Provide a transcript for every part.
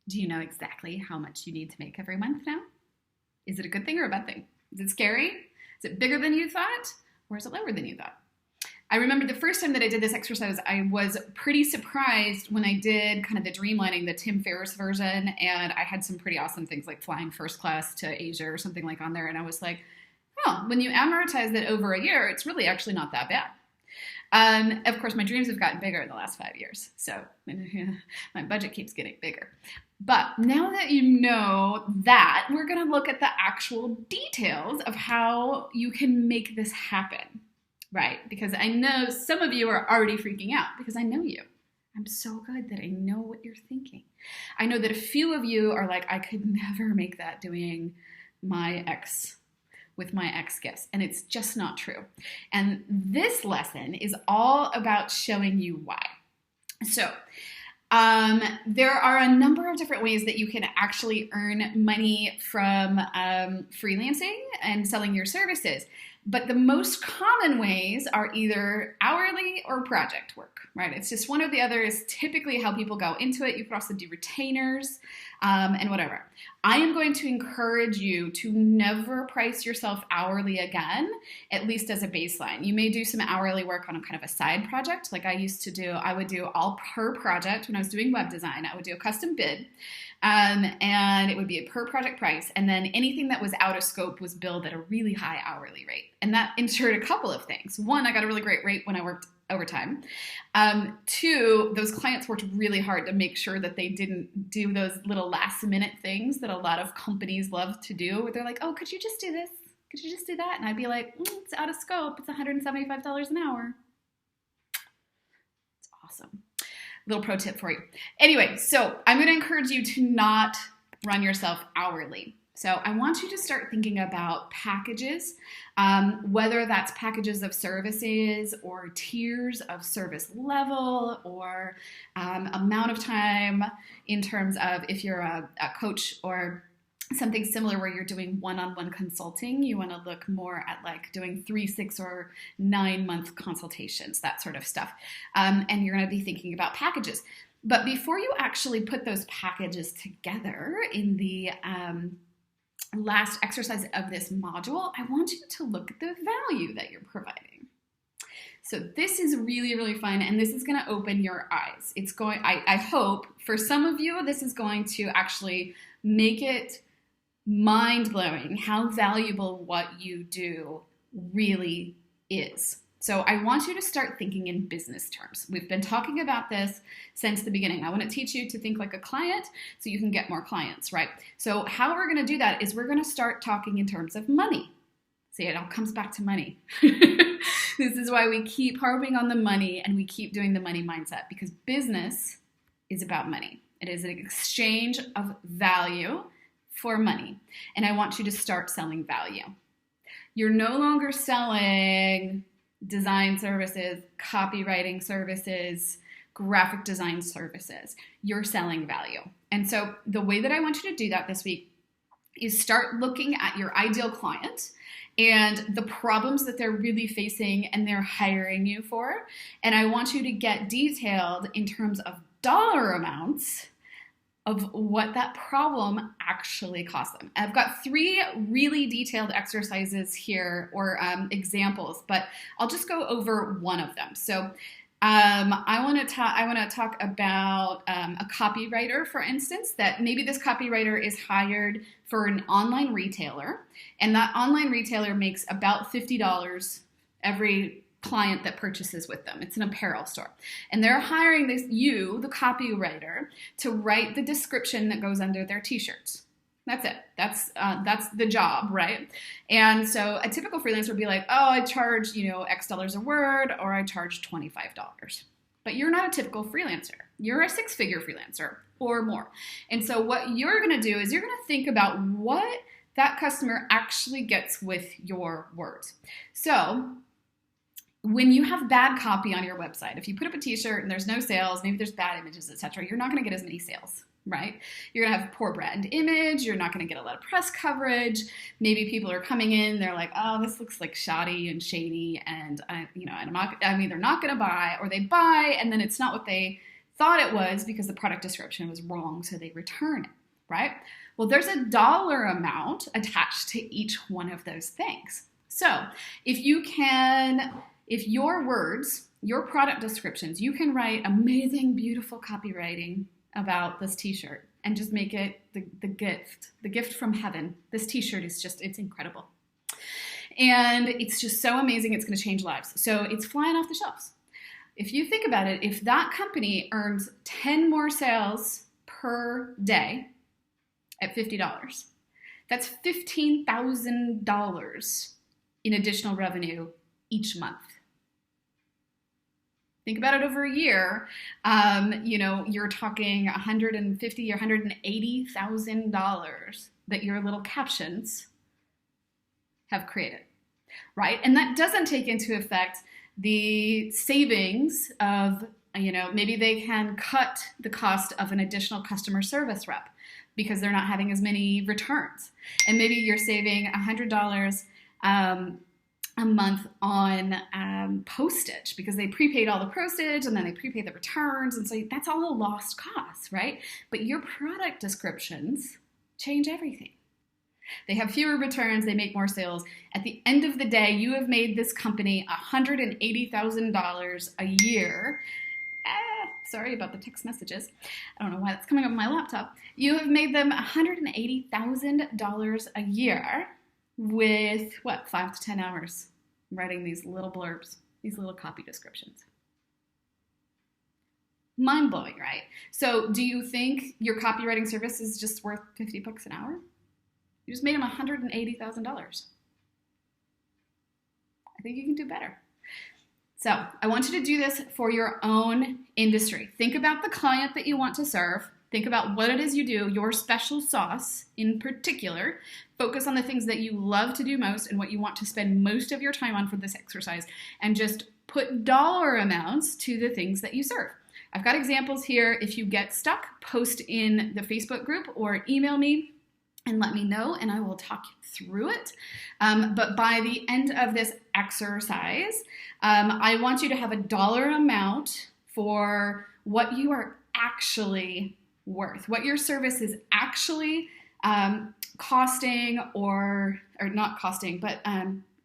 Do you know exactly how much you need to make every month now? Is it a good thing or a bad thing? Is it scary? Is it bigger than you thought? Or is it lower than you thought? I remember the first time that I did this exercise, I was pretty surprised when I did kind of the dreamlining, the Tim Ferriss version, and I had some pretty awesome things like flying first class to Asia or something like on there, and I was like, oh, when you amortize it over a year, it's really actually not that bad. Of course, my dreams have gotten bigger in the last 5 years, so my budget keeps getting bigger. But now that you know that, we're going to look at the actual details of how you can make this happen, right? Because I know some of you are already freaking out because I know you. I'm so good that I know what you're thinking. I know that a few of you are like, I could never make that doing my ex with my ex gifts, and it's just not true. And this lesson is all about showing you why. So there are a number of different ways that you can actually earn money from freelancing and selling your services. But the most common ways are either hourly or project work, right? It's just one or the other is typically how people go into it. You could also do retainers and whatever. I am going to encourage you to never price yourself hourly again, at least as a baseline. You may do some hourly work on a kind of a side project like I used to do. I would do all per project when I was doing web design. I would do a custom bid. And it would be a per project price. And then anything that was out of scope was billed at a really high hourly rate. And that ensured a couple of things. One, I got a really great rate when I worked overtime. Two, those clients worked really hard to make sure that they didn't do those little last minute things that a lot of companies love to do, where they're like, oh, could you just do this? Could you just do that? And I'd be like, it's out of scope. It's $175 an hour. It's awesome. Little pro tip for you. Anyway, so I'm going to encourage you to not run yourself hourly. So I want you to start thinking about packages, whether that's packages of services or tiers of service level or amount of time in terms of if you're a coach or something similar where you're doing one-on-one consulting, you want to look more at like doing 3, 6, or 9-month consultations, that sort of stuff. And you're going to be thinking about packages. But before you actually put those packages together in the last exercise of this module, I want you to look at the value that you're providing. So this is really, really fun, and this is going to open your eyes. It's going, I hope, for some of you, this is going to actually make it mind-blowing how valuable what you do really is. So I want you to start thinking in business terms. We've been talking about this since the beginning. I want to teach you to think like a client so you can get more clients, right? So how we're going to do that is we're going to start talking in terms of money. See, it all comes back to money. This is why we keep harping on the money and we keep doing the money mindset, because business is about money. It is an exchange of value for money. And I want you to start selling value. You're no longer selling design services, copywriting services, graphic design services. You're selling value. And so the way that I want you to do that this week is start looking at your ideal client and the problems that they're really facing and they're hiring you for. And I want you to get detailed in terms of dollar amounts of what that problem actually costs them. I've got 3 really detailed exercises here, or examples, but I'll just go over one of them. So I want to talk about a copywriter, for instance, that maybe this copywriter is hired for an online retailer, and that online retailer makes about $50 every client that purchases with them. It's an apparel store. And they're hiring you, the copywriter, to write the description that goes under their t-shirts. That's it. That's the job, right? And so a typical freelancer would be like, oh, I charge, X dollars a word, or I charge $25. But you're not a typical freelancer. You're a 6-figure freelancer or more. And so what you're going to do is you're going to think about what that customer actually gets with your words. So when you have bad copy on your website, if you put up a t-shirt and there's no sales, maybe there's bad images, etc., you're not going to get as many sales, right? You're going to have poor brand image. You're not going to get a lot of press coverage. Maybe people are coming in, they're like, oh, this looks like shoddy and shady, and I'm either not going to buy, or they buy and then it's not what they thought it was because the product description was wrong, so they return it, right? Well, there's a dollar amount attached to each one of those things. So if your words, your product descriptions, you can write amazing, beautiful copywriting about this t-shirt and just make it the gift from heaven. This t-shirt is just, it's incredible. And it's just so amazing, it's gonna change lives. So it's flying off the shelves. If you think about it, if that company earns 10 more sales per day at $50, that's $15,000 in additional revenue each month. Think about it over a year. You're talking $150,000 or $180,000 that your little captions have created, right? And that doesn't take into effect the savings of, maybe they can cut the cost of an additional customer service rep because they're not having as many returns. And maybe you're saving $100 a month on postage because they prepaid all the postage and then they prepaid the returns. And so that's all a lost cost, right? But your product descriptions change everything. They have fewer returns, they make more sales. At the end of the day, you have made this company $180,000 a year. Sorry about the text messages. I don't know why that's coming up on my laptop. You have made them $180,000 a year with, 5 to 10 hours writing these little blurbs, these little copy descriptions. Mind-blowing, right? So do you think your copywriting service is just worth $50 an hour? You just made them $180,000. I think you can do better. So I want you to do this for your own industry. Think about the client that you want to serve. Think about what it is you do, your special sauce in particular. Focus on the things that you love to do most and what you want to spend most of your time on for this exercise, and just put dollar amounts to the things that you serve. I've got examples here. If you get stuck, post in the Facebook group or email me and let me know, and I will talk you through it. But by the end of this exercise, I want you to have a dollar amount for what you are actually worth, what your service is actually costing or not costing, but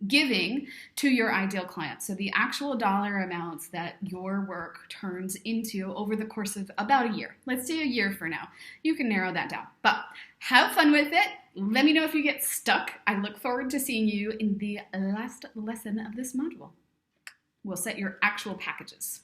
giving to your ideal client. So the actual dollar amounts that your work turns into over the course of about a year. Let's say a year for now. You can narrow that down, but have fun with it. Let me know if you get stuck. I look forward to seeing you in the last lesson of this module. We'll set your actual packages.